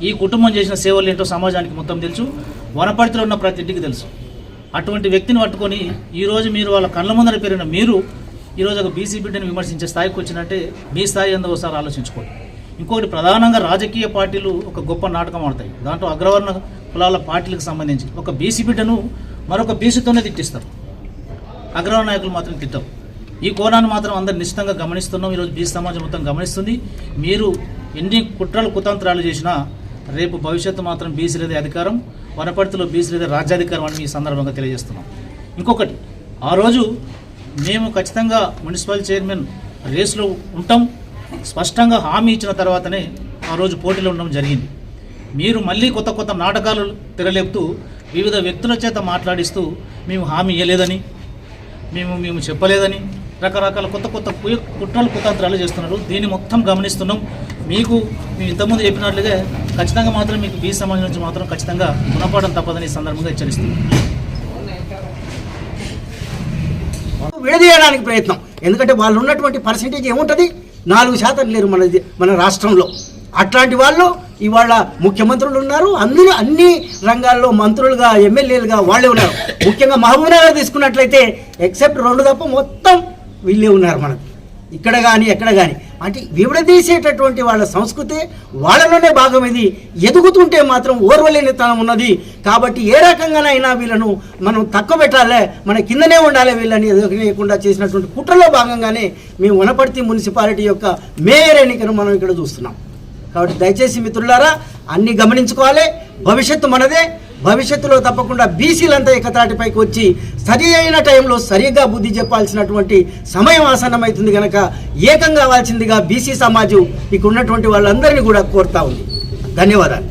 ఈ కుటుంబం చేసిన సేవలు ఏంటో సమాజానికి మొత్తం తెలుసు, వనపర్తిలో ఉన్న ప్రతి ఇంటికి తెలుసు. అటువంటి వ్యక్తిని పట్టుకొని ఈరోజు మీరు వాళ్ళ కళ్ళ ముందర పెరిగిన మీరు ఈరోజు ఒక బీసీ బిడ్డని విమర్శించే స్థాయికి వచ్చినట్టే మీ స్థాయి ఏందో ఒకసారి ఆలోచించుకోండి. ఇంకొకటి, ప్రధానంగా రాజకీయ పార్టీలు ఒక గొప్ప నాటకం ఆడతాయి. దాంట్లో అగ్రవర్ణ కులాల పార్టీలకు సంబంధించి ఒక బీసీ బిడ్డను మరొక బీసీతోనే తిట్టిస్తారు, అగ్రవర్ణ నాయకులు మాత్రం తిట్టరు. ఈ కోణాన్ని మాత్రం అందరు నిశ్చితంగా గమనిస్తున్నాం. ఈరోజు బీసీ సమాజం మొత్తం గమనిస్తుంది. మీరు ఎన్ని కుట్రలు కుతంత్రాలు చేసినా రేపు భవిష్యత్తు మాత్రం బీసీలదే అధికారం, వనపర్తిలో బీసీలదే రాజ్యాధికారం అని ఈ సందర్భంగా తెలియజేస్తున్నాం. ఇంకొకటి, ఆ రోజు మేము ఖచ్చితంగా మున్సిపల్ చైర్మన్ రేసులో ఉంటాం స్పష్టంగా హామీ ఇచ్చిన తర్వాతనే ఆ రోజు పోటీలో ఉండడం జరిగింది. మీరు మళ్ళీ కొత్త కొత్త నాటకాలు తెరలేపుతూ వివిధ వ్యక్తుల చేత మాట్లాడిస్తూ మేము హామీ ఇవ్వలేదని, మేము చెప్పలేదని రకరకాల కొత్త కొత్త కుట్రలు కుతంత్రాలు చేస్తున్నారు. దీన్ని మొత్తం గమనిస్తున్నాం. మేము ఇంతకుముందు చెప్పినట్లుగా ఖచ్చితంగా మాత్రం మీకు బీసీ సమాజం నుంచి మాత్రం ఖచ్చితంగా గుణపాఠం తప్పదని ఈ సందర్భంగా హెచ్చరిస్తున్నాం. విడదీయడానికి ప్రయత్నం, ఎందుకంటే వాళ్ళు ఉన్నటువంటి పర్సెంటేజ్ ఏముంటుంది, 4% లేరు మన రాష్ట్రంలో. అట్లాంటి వాళ్ళు ఇవాళ ముఖ్యమంత్రులు ఉన్నారు, అన్ని రంగాల్లో మంత్రులుగా ఎమ్మెల్యేలుగా వాళ్ళే ఉన్నారు. ముఖ్యంగా మహబూబ్నగర్ తీసుకున్నట్లయితే ఎక్సెప్ట్ 2 తప్ప మొత్తం వీళ్ళే ఉన్నారు మనకు, ఇక్కడ కానీ ఎక్కడ కానీ. అంటే విడదీసేటటువంటి వాళ్ళ సంస్కృతి వాళ్ళలోనే భాగం. ఇది ఎదుగుతుంటే మాత్రం ఓర్వలేనితనం ఉన్నది. కాబట్టి ఏ రకంగానైనా వీళ్ళను మనం తక్కువ పెట్టాలి, మన కిందనే ఉండాలి, వీళ్ళని ఎదుగులేకుండా చేసినటువంటి కుట్రలో భాగంగానే మేము వనపర్తి మున్సిపాలిటీ యొక్క మేయర్ ఎన్నికను మనం ఇక్కడ చూస్తున్నాం. కాబట్టి దయచేసి మిత్రులారా అన్ని గమనించుకోవాలి. భవిష్యత్తు మనదే. భవిష్యత్తులో తప్పకుండా బీసీలంతా ఏకతాటిపైకి వచ్చి సరి అయిన టైంలో సరిగ్గా బుద్ధి చెప్పాల్సినటువంటి సమయం ఆసన్నమవుతుంది కనుక ఏకం కావాల్సిందిగా బీసీ సమాజం ఇక ఉన్నటువంటి వాళ్ళందరినీ కూడా కోరుతా ఉంది. ధన్యవాదాలు.